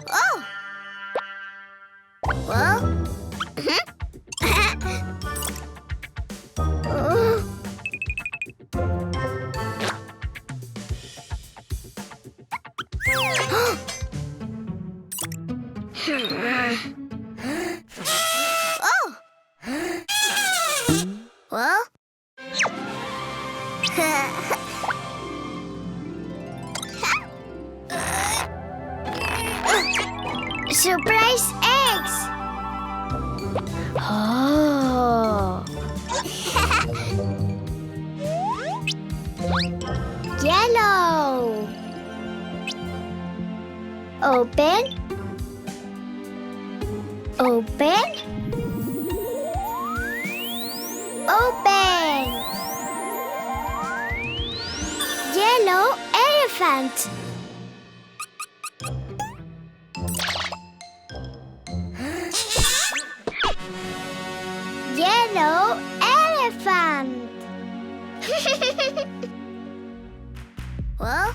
Oh. Well. Oh. Well. Surprise eggs! Oh! Yellow! Open! Open! Open! Yellow elephant! Yellow elephant. Well.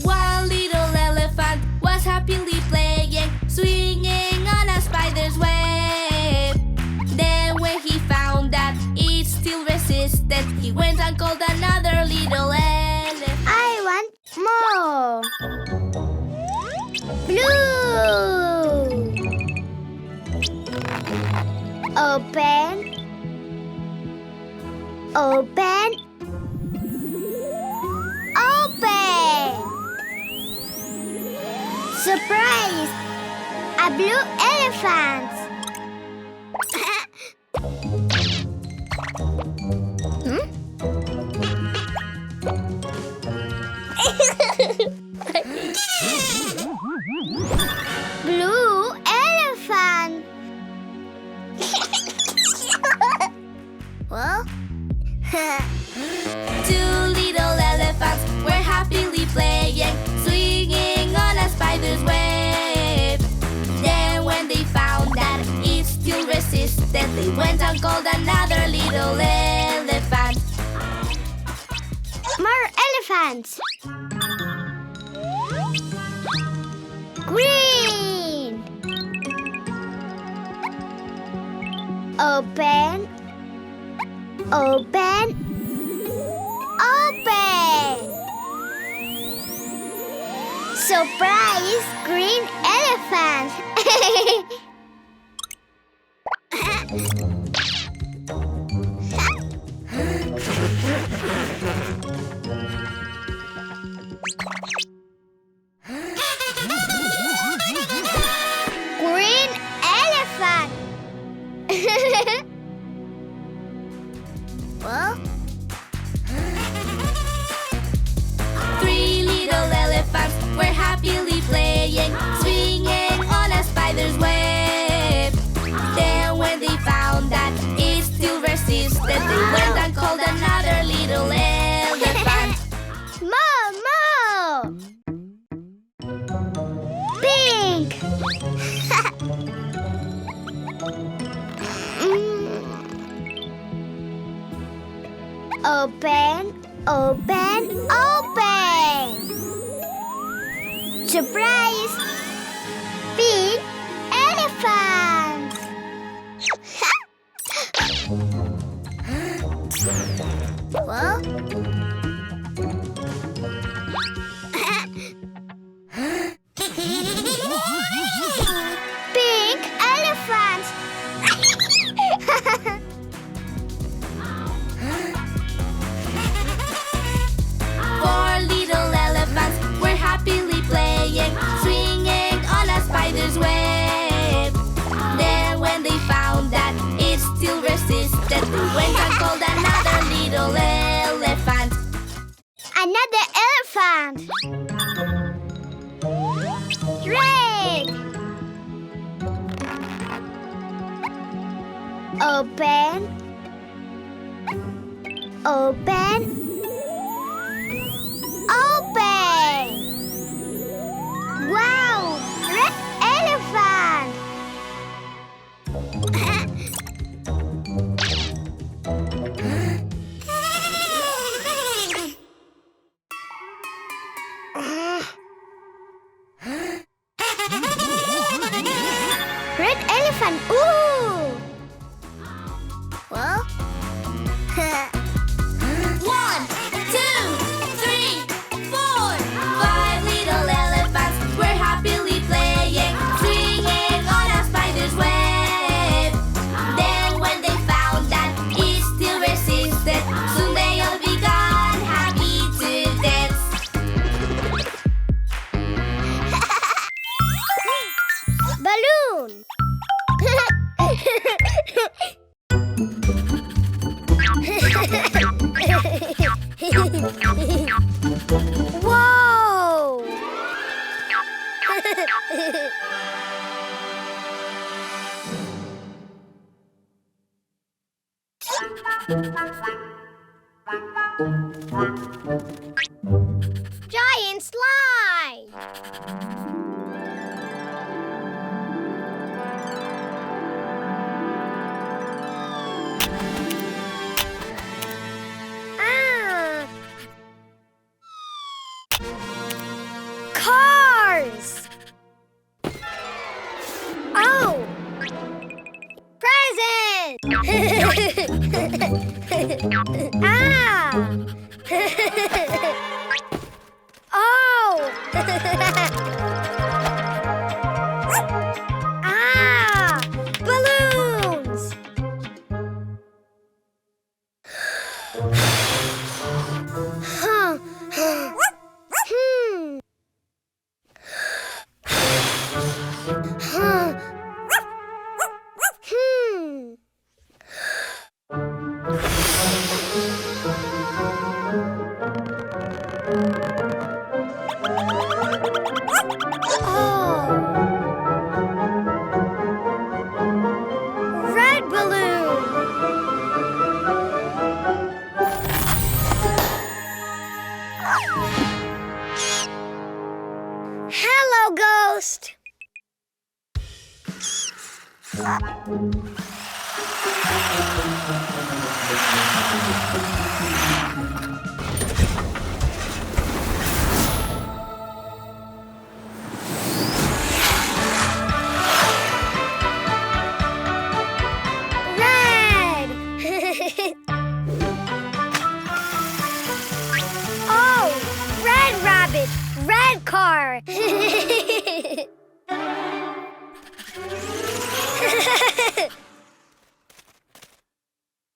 One little elephant was happily playing, swinging on a spider's web. Then when he found that it still resisted, he went and called another little elephant. I want more. Blue. Open. Open. Open. Surprise! A blue elephant. Blue elephant. Well. Two little elephants were happily playing, swinging on a spider's web. Then when they found that it still resisted, they went and called another little elephant. More elephants. Green. Open. Open. Open. Surprise! Green elephant. Green elephant. Well. Three little elephants were happily playing, swinging on a spider's web. Then when they found that it still resisted, they went and called another little elephant. More. Pink. Open, open, open. Surprise! Big elephant. Well. Pink elephant. Four little elephants were happily playing, swinging on a spider's web. Then when they found that it still resisted, they went and called another little elephant. Another elephant. Red. Open. Open. Open. Wow! Red elephant. Whoa! Giant slide! Ah! Cars! Oh! Present! Ah! Oh! Ah! Balloons! Huh. Hmm. Huh. Hmm. Oh. Red balloon. Hello, ghost. Red. Oh, red rabbit, red car.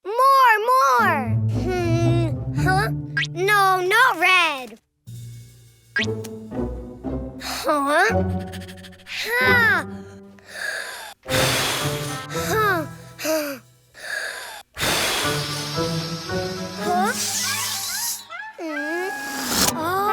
More. Huh? No, not red. Huh? Ha. Huh. Huh? Oh.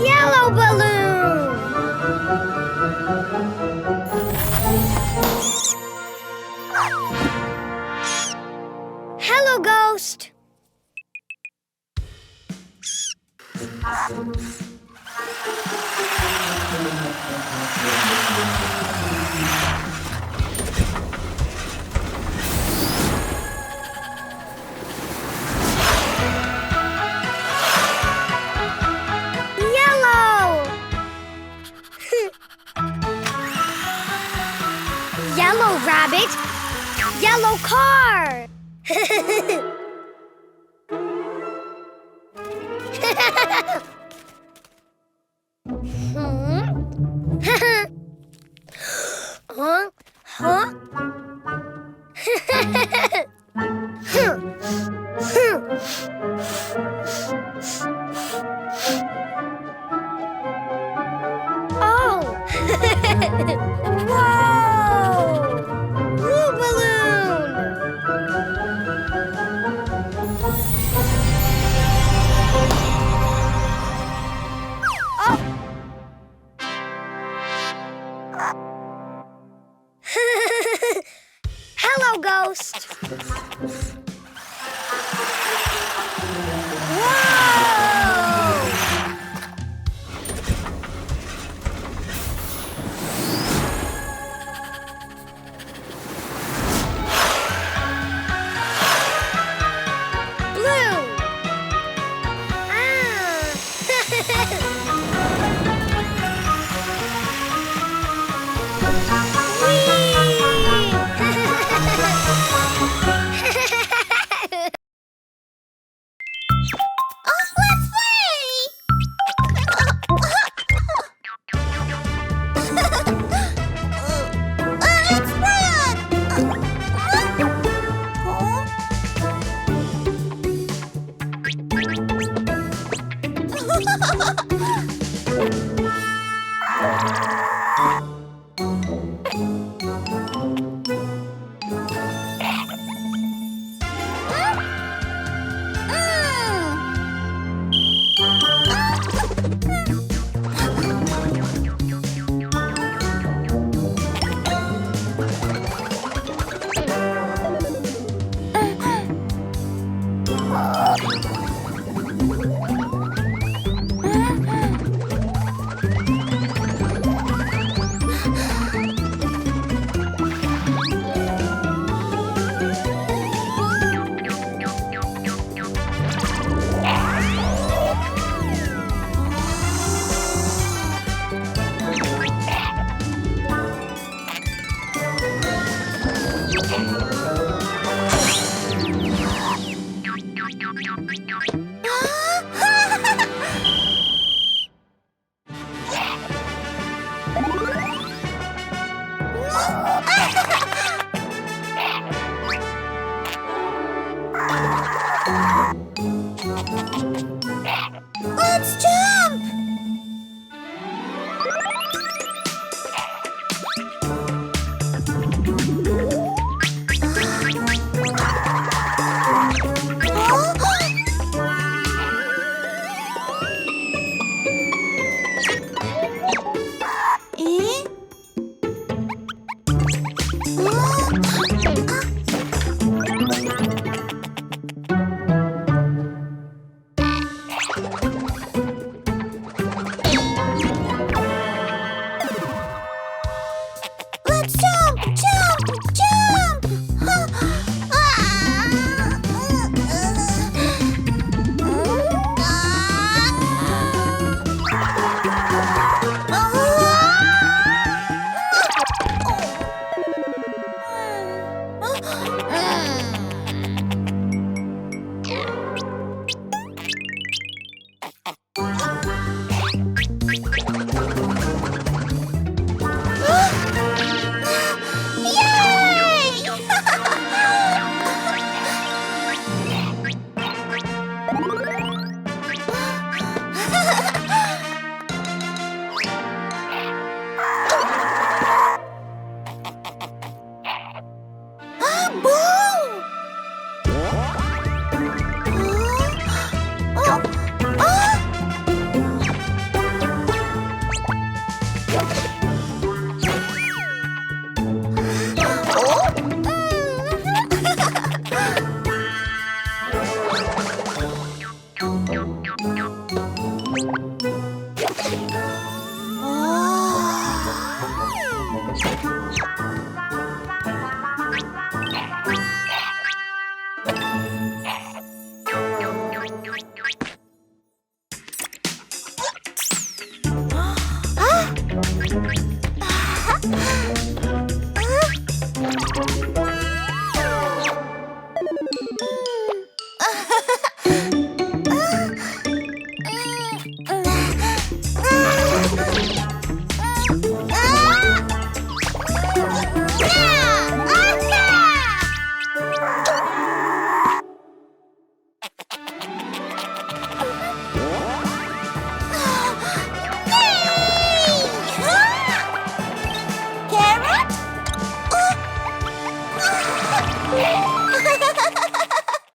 Yellow balloon. Hello, ghost. Yellow. Yellow rabbit. Yellow car. Huh? Huh? Oh! Whoa! Blue balloon! Oh! Hello, ghost. Whoa! Blue. Whee! Let's jump! Let's jump! Jump! Jump! Boom!